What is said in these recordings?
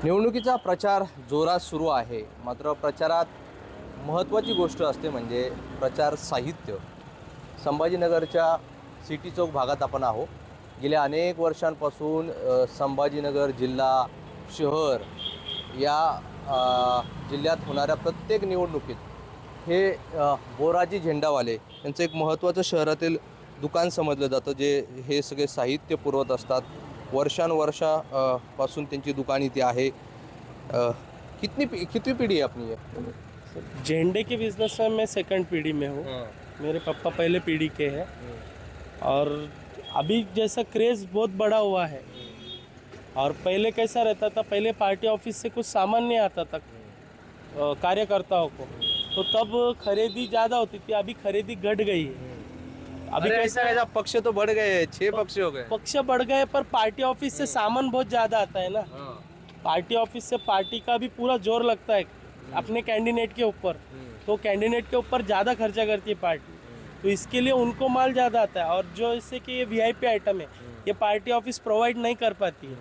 निवडणुकीचा प्रचार जोरात सुरू आहे. मात्र प्रचारात महत्त्वाची गोष्ट असते म्हणजे प्रचार साहित्य. संभाजीनगरच्या सिटी चौक भागात आपण आहोत. गेल्या अनेक वर्षांपासून संभाजीनगर जिल्हा, शहर या जिल्ह्यात होणाऱ्या प्रत्येक निवडणुकीत हे बोराजी झेंडावाले यांचं एक महत्त्वाचं शहरातील दुकान समजलं जातं, जे हे सगळे साहित्य पुरवत असतात. पासून त्यांची दुकान इथे आहे. कितनी पीढ़ी है अपनी ये? झंडे के बिजनेस में मैं सेकंड पीढ़ी में हूँ। मेरे पापा पहले पीढ़ी के हैं और अभी जैसा क्रेज़ बहुत बड़ा हुआ है। और पहले कैसा रहता था, पहले पार्टी ऑफिस से कुछ सामान नहीं आता था कार्यकर्ताओं को, तो तब खरीदी ज़्यादा होती थी। अभी खरीदी घट गई है। अभी कैसा ऐसा पक्ष तो बढ़ गए, 6 पक्ष हो गए। पक्ष बढ़ गए, पर पार्टी ऑफिस से सामान बहुत ज़्यादा आता है ना। पार्टी ऑफिस से पार्टी का भी पूरा जोर लगता है अपने कैंडिडेट के ऊपर, तो कैंडिडेट के ऊपर ज़्यादा खर्चा करती है पार्टी, तो इसके लिए उनको माल ज़्यादा आता है। और जो इससे कि ये वीआईपी आइटम है, ये पार्टी ऑफिस प्रोवाइड नहीं कर पाती है,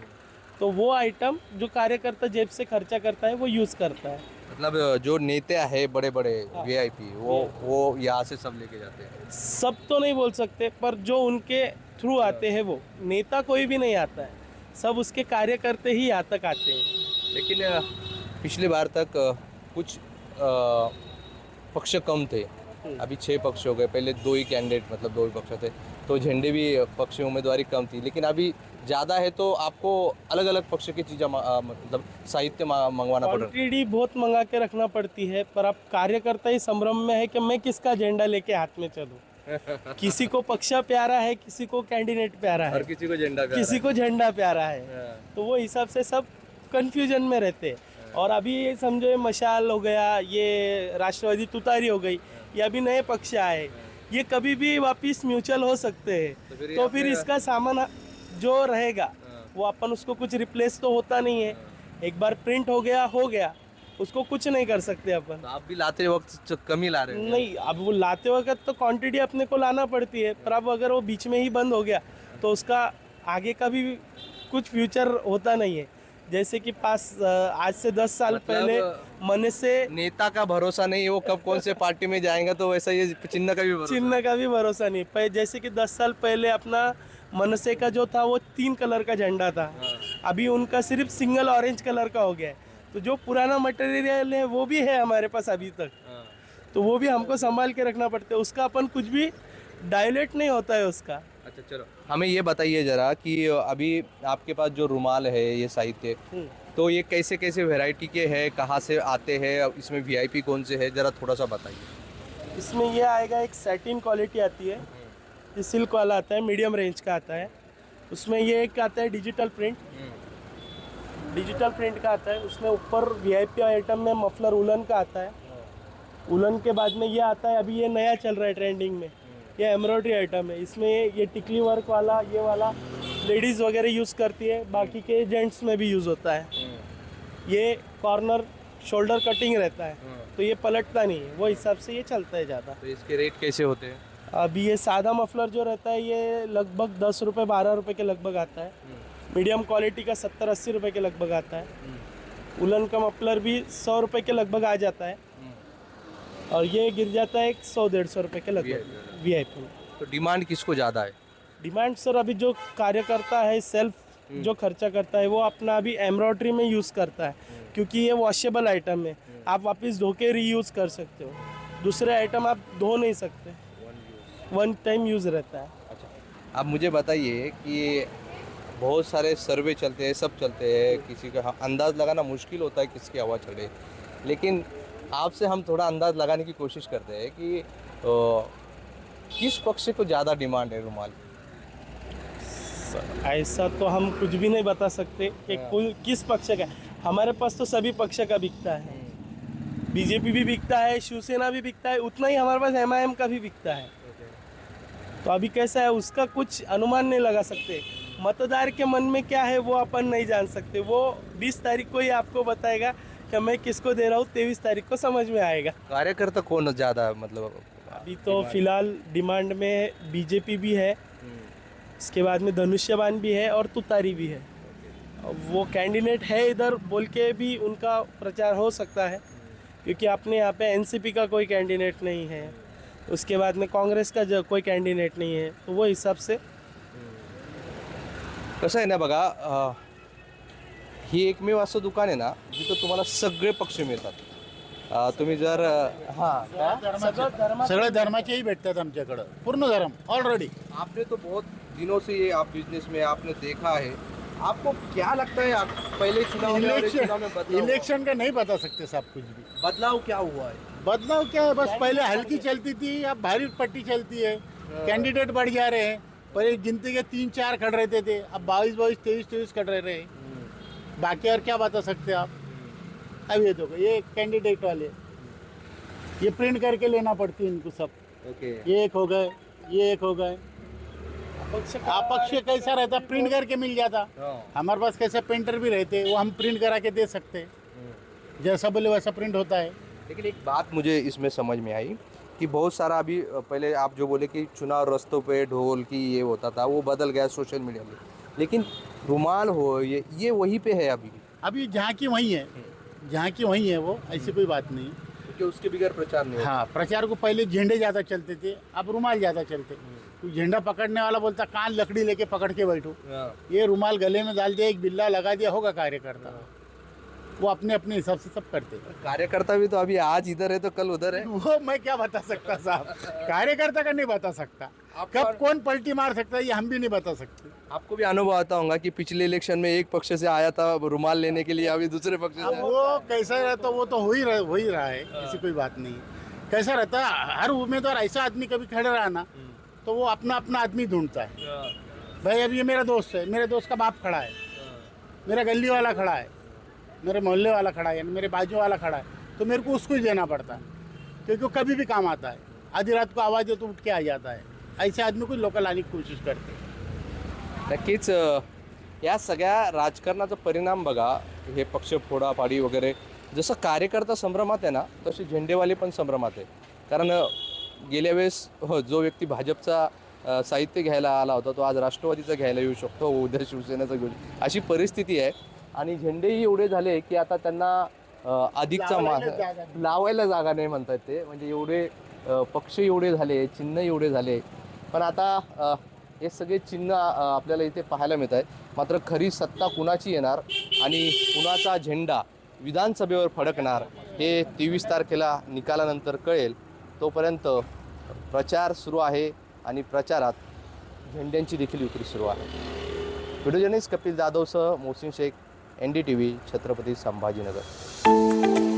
तो वो आइटम जो कार्यकर्ता जेब से खर्चा करता है वो यूज़ करता है। मतलब जो नेता है बड़े बड़े वीआईपी, वो यहाँ से सब लेके जाते हैं। सब तो नहीं बोल सकते, पर जो उनके थ्रू आते हैं, वो नेता कोई भी नहीं आता है, सब उसके कार्यकर्ता ही यहाँ तक आते हैं। लेकिन पिछली बार तक कुछ पक्ष कम थे, अभी 6 पक्ष हो गए। पहले 2 ही कैंडिडेट, मतलब 2 ही पक्ष थे, तो झंडे भी पक्ष में उम्मीदवारी कम थी। लेकिन अभी ज़्यादा है, तो आपको अलग अलग पक्ष की चीज़ें मतलब साहित्य मंगवाना पड़ रहा है। क्वांटिटी बहुत मंगा के रखना पड़ती है, पर अब कार्यकर्ता ही संभ्रम में है कि मैं किसका झंडा लेके हाथ में चलूं। किसी को पक्ष प्यारा है, किसी को कैंडिडेट प्यारा है, और किसी को झंडा प्यारा किसी को झंडा प्यारा है, तो वो हिसाब से सब कंफ्यूजन में रहते हैं। और अभी ये समझो, ये मशाल हो गया, ये राष्ट्रवादी तुतारी हो गई, ये अभी नए पक्ष आए, ये कभी भी वापिस म्यूचुअल हो सकते हैं। तो फिर इसका सामान जो रहेगा वो अपन उसको कुछ रिप्लेस तो होता नहीं है। एक बार प्रिंट हो गया, उसको कुछ नहीं कर सकते अपन। तो आप भी लाते वक्त कम ही ला रहे हैं? नहीं, अब वो लाते वक्त तो क्वांटिटी अपने को लाना पड़ती है, पर अब अगर वो बीच में ही बंद हो गया तो उसका आगे का भी कुछ फ्यूचर होता नहीं है। जैसे कि आज से 10 साल मतलब पहले मन से नेता का भरोसा नहीं है, वो कब कौन से पार्टी में जाएगा, तो वैसा ये चिन्ह का भी भरोसा नहीं। जैसे कि 10 साल पहले अपना मनसे का जो था वो 3 कलर का झंडा था, अभी उनका सिर्फ सिंगल ऑरेंज कलर का हो गया है। तो जो पुराना मटेरियल है वो भी है हमारे पास अभी तक, तो वो भी हमको संभाल के रखना पड़ता है। उसका अपन कुछ भी डायलेट नहीं होता है उसका। अच्छा, चलो हमें ये बताइए ज़रा कि अभी आपके पास जो रुमाल है, ये साहित्य, तो ये कैसे कैसे वैरायटी के हैं, कहाँ से आते हैं, इसमें वीआईपी कौन से है, ज़रा थोड़ा सा बताइए। इसमें ये आएगा, एक सैटिन क्वालिटी आती है, ये सिल्क वाला आता है, मीडियम रेंज का आता है। उसमें ये एक आता है डिजिटल प्रिंट का आता है। उसमें ऊपर वीआईपी आइटम में मफलर उलन का आता है। उलन के बाद में ये आता है, अभी ये नया चल रहा है ट्रेंडिंग में, ये एम्ब्रॉयडरी आइटम है। इसमें ये टिकली वर्क वाला, ये वाला लेडीज़ वगैरह यूज़ करती है, बाकी के जेंट्स में भी यूज़ होता है। ये कॉर्नर शोल्डर कटिंग रहता है, तो ये पलटता नहीं है, वो हिसाब से ये चलता है ज़्यादा। तो इसके रेट कैसे होते हैं? अभी ये सादा मफलर जो रहता है ये लगभग 10 रुपये 12 रुपये के लगभग आता है। मीडियम क्वालिटी का 70-80 रुपये के लगभग आता है। उलन का मफलर भी 100 रुपये के लगभग आ जाता है, और ये गिर जाता है 100-150 रुपये के लगभग वीआईपी। तो डिमांड किसको ज़्यादा है? डिमांड सर, अभी जो कार्यकर्ता है सेल्फ जो खर्चा करता है, वो अपना अभी एम्ब्रॉयडरी में यूज़ करता है, क्योंकि ये वॉशेबल आइटम है, आप वापस धो के रीयूज़ कर सकते हो। दूसरे आइटम आप धो नहीं सकते, वन टाइम यूज़ रहता है। अच्छा, आप मुझे बताइए कि बहुत सारे सर्वे चलते हैं, सब चलते हैं, किसी का अंदाज़ लगाना मुश्किल होता है किसकी हवा चढ़े, लेकिन आपसे हम थोड़ा अंदाज़ लगाने की कोशिश करते हैं कि किस पक्ष को ज़्यादा डिमांड है रुमाल? ऐसा तो हम कुछ भी नहीं बता सकते कि किस पक्ष का। हमारे पास तो सभी पक्ष का बिकता है, बीजेपी भी बिकता है, शिवसेना भी बिकता है, उतना ही हमारे पास एमआईएम का भी बिकता है। तो अभी कैसा है उसका कुछ अनुमान नहीं लगा सकते। मतदार के मन में क्या है वो अपन नहीं जान सकते, वो 20 तारीख को ही आपको बताएगा कि मैं किसको दे रहा हूँ, 23 तारीख को समझ में आएगा। कार्यकर्ता कौन ज़्यादा, मतलब अभी तो फिलहाल डिमांड में बीजेपी भी है, इसके बाद में धनुष्यबान भी है और तुतारी भी है। वो कैंडिडेट है इधर बोल के भी उनका प्रचार हो सकता है, क्योंकि अपने यहाँ पे एनसीपी का कोई कैंडिडेट नहीं है, उसके बाद में कांग्रेस का जो कोई कैंडिडेट नहीं है, तो वो हिसाब से कसं आहे ना बघा, ही एकमेव असं दुकान आहे ना जिथं तुम्हाला सगळे पक्ष मिळतात. तुम्ही जर सगळ्या धर्माचेही भेटतात आमच्याकडं, पूर्ण धर्म ऑलरेडी. आपने तो बहुत दिनों से ये आप बिजनेस में आपने देखा है, आपको क्या लगता है पहले चुनाव में और इस चुनाव में बदलाव इलेक्शन का नहीं बता सकते साहब कुछ भी. बदलाव क्या हुआ है? बदलाव क्या है, बस पहले हल्की चलती थी, अब भारी पट्टी चलती है. कैंडिडेट बढ़ जा रहे हैं. पहले गिनती के 3-4 खड़ रहते थे, अब 22-22, 23-23 खड़ रहे हैं. बाकी और क्या बता सकते आप. अब ये देखो, ये कैंडिडेट वाले, ये प्रिंट करके लेना पड़ती है इनको सब. ओके. ये एक हो गए, ये एक हो गए. अपक्ष कैसा रहता, प्रिंट करके मिल जाता. हमारे पास कैसे प्रिंटर भी रहते, वो हम प्रिंट करा के दे सकते. जैसा बोले वैसा प्रिंट होता है. लेकिन एक बात मुझे इसमें समझ में आई कि बहुत सारा अभी पहले आप जो बोले कि चुनाव रस्तों पे ढोल की ये होता था, वो बदल गया सोशल मीडिया में, लेकिन रुमाल हो ये वहीं पे है अभी. अभी जहाँ की वहीं है, जहाँ की वहीं है वो, ऐसी कोई बात नहीं. क्योंकि उसके बगैर प्रचार नहीं होता. हाँ, प्रचार को पहले झंडे ज़्यादा चलते थे, अब रुमाल ज़्यादा चलते. तो झंडा पकड़ने वाला बोलता कान लकड़ी लेके पकड़ के बैठो, ये रुमाल गले में डाल दिया, एक बिल्ला लगा दिया, होगा कार्यकर्ता. वो अपने अपने हिसाब से सब करते. कार्यकर्ता भी तो अभी आज इधर है तो कल उधर है. वो मैं क्या बता सकता साहब, कार्यकर्ता का नहीं बता सकता. कब कौन पलटी मार सकता है ये हम भी नहीं बता सकते. आपको भी अनुभव आता होगा कि पिछले इलेक्शन में एक पक्ष से आया था रुमाल लेने के लिए, अभी दूसरे पक्ष अब से. वो कैसा रहता वो तो हो ही रहा है, ऐसी कोई बात नहीं. कैसा रहता, हर उम्मीदवार ऐसा आदमी कभी खड़ा रहा ना, तो वो अपना अपना आदमी ढूंढता है. भाई अब ये मेरा दोस्त है, मेरे दोस्त का बाप खड़ा है, मेरा गली वाला खड़ा है, मेरे मोहल्ले वाला खड़ा है, मेरे बाजू वाला खड़ा है, तो मेरे को उसको ही देना पड़ता है, क्योंकि वो कभी भी काम आता है. आधी रात को आवाज़ दे तो उठ के आ जाता है. ऐसे आदमी को लोक लाने की कोशिश करते हैं. नक्कीच या सगळ्या राजकारणाचा परिणाम बघा, हे पक्ष फोडाफाडी वगैरे जसं कार्यकर्ता संभ्रमात आहे ना, तसे झेंडेवाले पण संभ्रमात आहे. कारण गेल्या वेळेस जो व्यक्ती भाजपचा साहित्य घ्यायला आला होता तो आज राष्ट्रवादीचा घ्यायला येऊ शकतो, उद्या शिवसेनेचा घेऊ, अशी परिस्थिती आहे. आणि झेंडेही एवढे झाले की आता त्यांना अधिकचा लावायला जागा नाही म्हणतात ते, म्हणजे एवढे पक्ष एवढे झाले, चिन्ह एवढे झाले. पण आता हे सगळे चिन्ह आपल्याला इथे पाहायला मिळत आहे. मात्र खरी सत्ता कुणाची येणार आणि कुणाचा झेंडा विधानसभेवर फडकणार हे 23 तारखेला निकालानंतर कळेल. तोपर्यंत प्रचार सुरू आहे आणि प्रचारात झेंड्यांची देखील विक्री सुरू आहे. व्हिडिओ जर्नलिस्ट कपिल जाधवसह मोहसिन शेख, NDTV, छत्रपती संभाजीनगर.